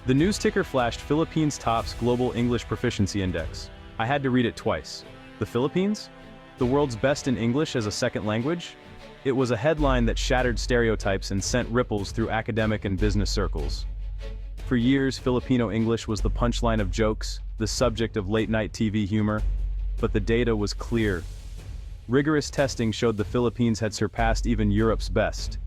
The news ticker flashed Philippines tops Global English Proficiency Index. I had to read it twice. The Philippines? The world's best in English as a second language? It was a headline that shattered stereotypes and sent ripples through academic and business circles. For years, Filipino English was the punchline of jokes, the subject of late-night TV humor, but the data was clear. Rigorous testing showed the Philippines had surpassed even Europe's best.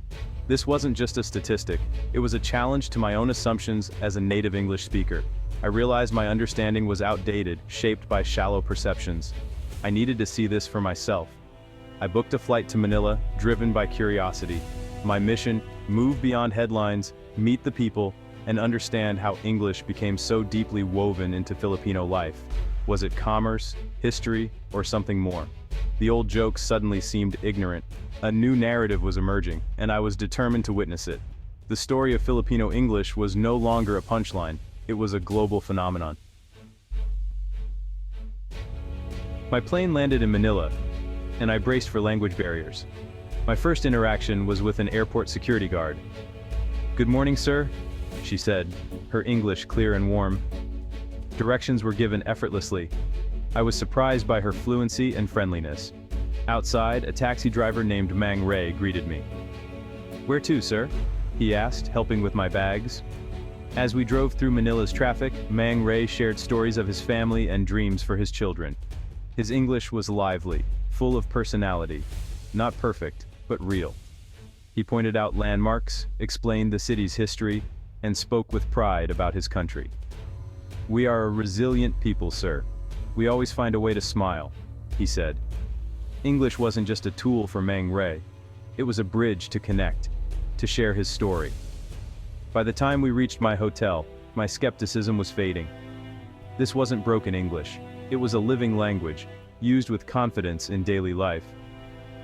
This wasn't just a statistic, it was a challenge to my own assumptions as a native English speaker. I realized my understanding was outdated, shaped by shallow perceptions. I needed to see this for myself. I booked a flight to Manila, driven by curiosity. My mission: move beyond headlines, meet the people, and understand how English became so deeply woven into Filipino life. Was it commerce, history, or something more? The old jokes suddenly seemed ignorant. A new narrative was emerging, and I was determined to witness it. The story of Filipino English was no longer a punchline, it was a global phenomenon. My plane landed in Manila, and I braced for language barriers. My first interaction was with an airport security guard. "Good morning, sir," she said, her English clear and warm. Directions were given effortlessly. I was surprised by her fluency and friendliness. Outside, a taxi driver named Mang Ray greeted me. "Where to, sir?" he asked, helping with my bags. As we drove through Manila's traffic, Mang Ray shared stories of his family and dreams for his children. His English was lively, full of personality. Not perfect, but real. He pointed out landmarks, explained the city's history, and spoke with pride about his country. "We are a resilient people, sir. We always find a way to smile," he said. English wasn't just a tool for Mang Ray. It was a bridge to connect, to share his story. By the time we reached my hotel, my skepticism was fading. This wasn't broken English. It was a living language, used with confidence in daily life.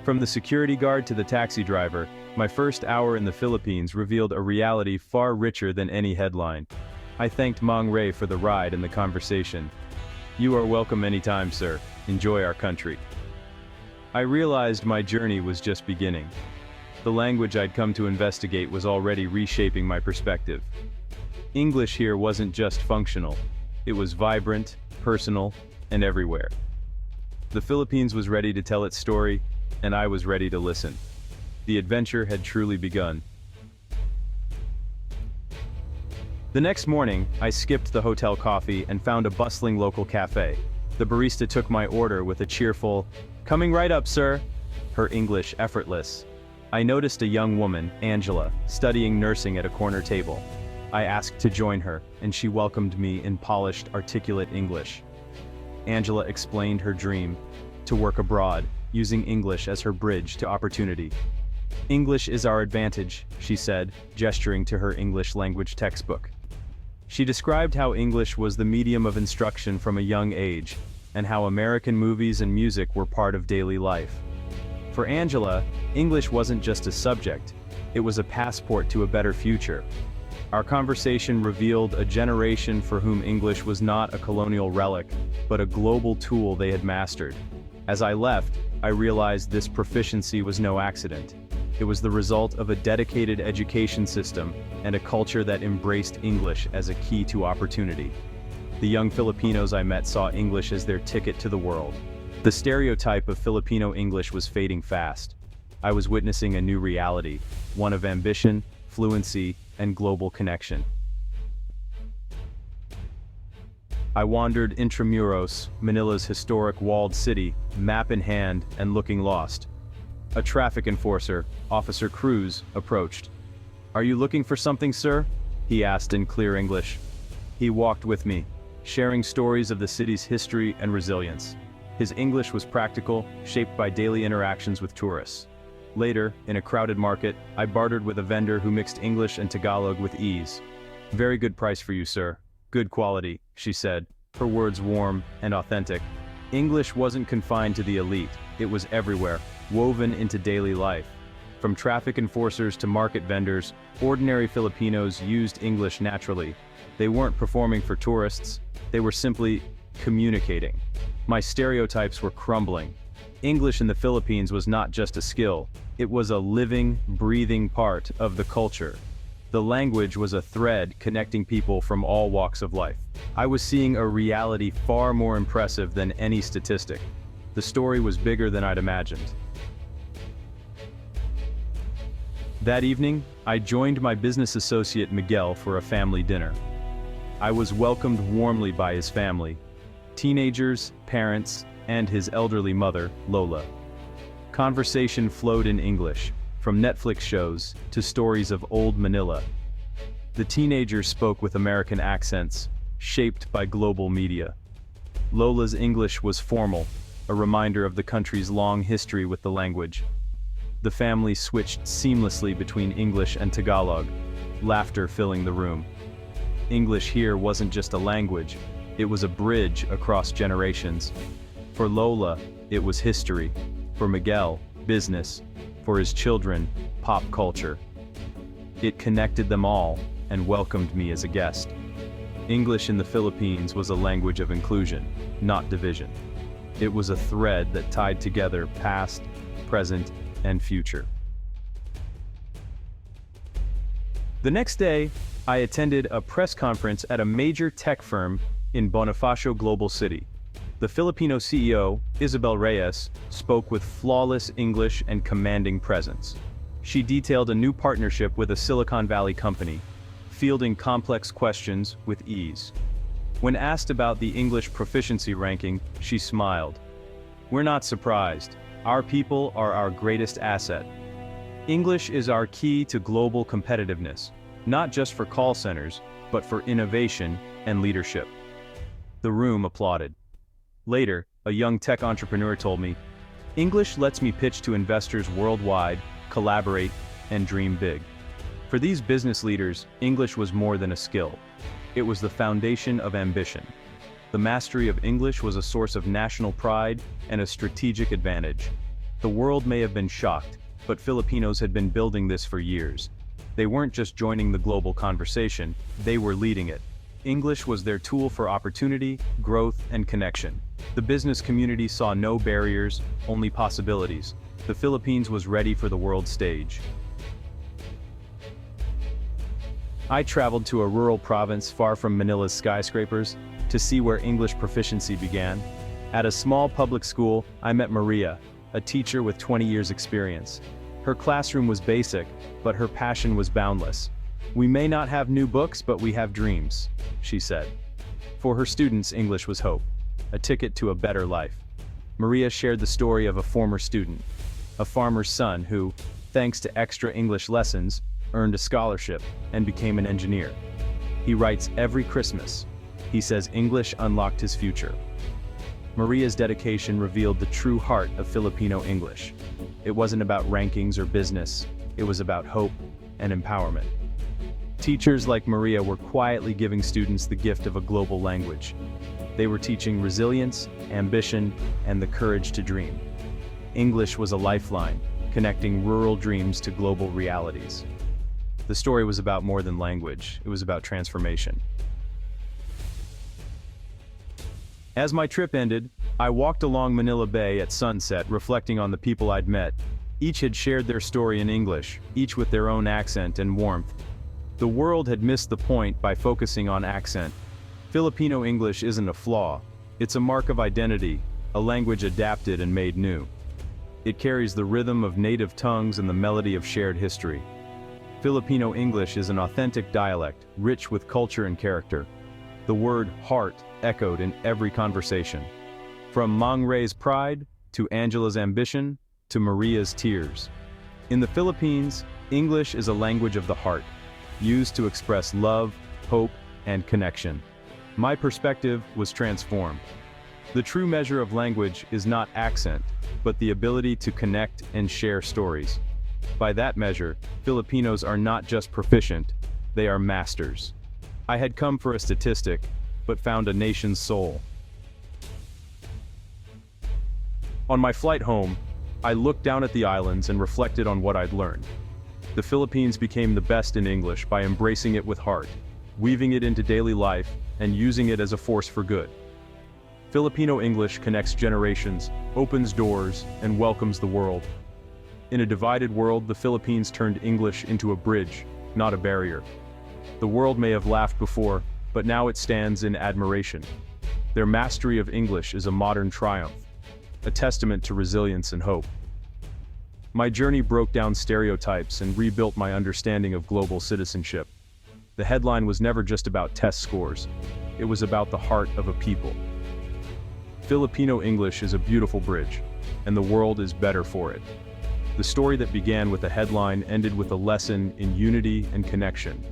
From the security guard to the taxi driver, my first hour in the Philippines revealed a reality far richer than any headline. I thanked Mang Ray for the ride and the conversation. "You are welcome anytime, sir. Enjoy our country." I realized my journey was just beginning. The language I'd come to investigate was already reshaping my perspective. English here wasn't just functional. It was vibrant, personal, and everywhere. The Philippines was ready to tell its story, and I was ready to listen. The adventure had truly begun. The next morning, I skipped the hotel coffee and found a bustling local cafe. The barista took my order with a cheerful, "Coming right up, sir," her English effortless. I noticed a young woman, Angela, studying nursing at a corner table. I asked to join her, and she welcomed me in polished, articulate English. Angela explained her dream: to work abroad, using English as her bridge to opportunity. "English is our advantage," she said, gesturing to her English language textbook. She described how English was the medium of instruction from a young age, and how American movies and music were part of daily life. For Angela, English wasn't just a subject, it was a passport to a better future. Our conversation revealed a generation for whom English was not a colonial relic, but a global tool they had mastered. As I left, I realized this proficiency was no accident. It was the result of a dedicated education system and a culture that embraced English as a key to opportunity. The young Filipinos I met saw English as their ticket to the world. The stereotype of Filipino English was fading fast. I was witnessing a new reality, one of ambition, fluency, and global connection. I wandered intramuros, Manila's historic walled city, map in hand and looking lost. A traffic enforcer, Officer Cruz, approached. "Are you looking for something, sir?" he asked in clear English. He walked with me, sharing stories of the city's history and resilience. His English was practical, shaped by daily interactions with tourists. Later, in a crowded market, I bartered with a vendor who mixed English and Tagalog with ease. "Very good price for you, sir. Good quality," she said, her words warm and authentic. English wasn't confined to the elite, it was everywhere, woven into daily life. From traffic enforcers to market vendors, ordinary Filipinos used English naturally. They weren't performing for tourists, they were simply communicating. My stereotypes were crumbling. English in the Philippines was not just a skill, it was a living, breathing part of the culture. The language was a thread connecting people from all walks of life. I was seeing a reality far more impressive than any statistic. The story was bigger than I'd imagined. That evening, I joined my business associate Miguel for a family dinner. I was welcomed warmly by his family, teenagers, parents, and his elderly mother, Lola. Conversation flowed in English, from Netflix shows to stories of old Manila. The teenagers spoke with American accents, shaped by global media. Lola's English was formal, a reminder of the country's long history with the language. The family switched seamlessly between English and Tagalog, laughter filling the room. English here wasn't just a language, it was a bridge across generations. For Lola, it was history. For Miguel, business. For his children, pop culture. It connected them all and welcomed me as a guest. English in the Philippines was a language of inclusion, not division. It was a thread that tied together past, present, and future. The next day, I attended a press conference at a major tech firm in Bonifacio Global City. The Filipino CEO, Isabel Reyes, spoke with flawless English and commanding presence. She detailed a new partnership with a Silicon Valley company, fielding complex questions with ease. When asked about the English proficiency ranking, she smiled. "We're not surprised. Our people are our greatest asset. English is our key to global competitiveness, not just for call centers, but for innovation and leadership." The room applauded. Later, a young tech entrepreneur told me, "English lets me pitch to investors worldwide, collaborate, and dream big." For these business leaders, English was more than a skill. It was the foundation of ambition. The mastery of English was a source of national pride and a strategic advantage. The world may have been shocked, but Filipinos had been building this for years. They weren't just joining the global conversation, they were leading it. English was their tool for opportunity, growth, and connection. The business community saw no barriers, only possibilities. The Philippines was ready for the world stage. I traveled to a rural province far from Manila's skyscrapers to see where English proficiency began. At a small public school, I met Maria, a teacher with 20 years experience. Her classroom was basic, but her passion was boundless. "We may not have new books, but we have dreams," she said. For her students, English was hope, a ticket to a better life. Maria shared the story of a former student, a farmer's son who, thanks to extra English lessons, earned a scholarship and became an engineer. He writes every Christmas. He says English unlocked his future. Maria's dedication revealed the true heart of Filipino English. It wasn't about rankings or business, it was about hope and empowerment. Teachers like Maria were quietly giving students the gift of a global language. They were teaching resilience, ambition, and the courage to dream. English was a lifeline, connecting rural dreams to global realities. The story was about more than language, it was about transformation. As my trip ended, I walked along Manila Bay at sunset, reflecting on the people I'd met. Each had shared their story in English, each with their own accent and warmth. The world had missed the point by focusing on accent. Filipino English isn't a flaw, it's a mark of identity, a language adapted and made new. It carries the rhythm of native tongues and the melody of shared history. Filipino English is an authentic dialect, rich with culture and character. The word heart echoed in every conversation. From Mang Ray's pride, to Angela's ambition, to Maria's tears. In the Philippines, English is a language of the heart, used to express love, hope, and connection. My perspective was transformed. The true measure of language is not accent, but the ability to connect and share stories. By that measure, Filipinos are not just proficient, they are masters. I had come for a statistic, but found a nation's soul. On my flight home, I looked down at the islands and reflected on what I'd learned. The Philippines became the best in English by embracing it with heart, weaving it into daily life, and using it as a force for good. Filipino English connects generations, opens doors, and welcomes the world. In a divided world, the Philippines turned English into a bridge, not a barrier. The world may have laughed before, but now it stands in admiration. Their mastery of English is a modern triumph, a testament to resilience and hope. My journey broke down stereotypes and rebuilt my understanding of global citizenship. The headline was never just about test scores. It was about the heart of a people. Filipino English is a beautiful bridge, and the world is better for it. The story that began with a headline ended with a lesson in unity and connection.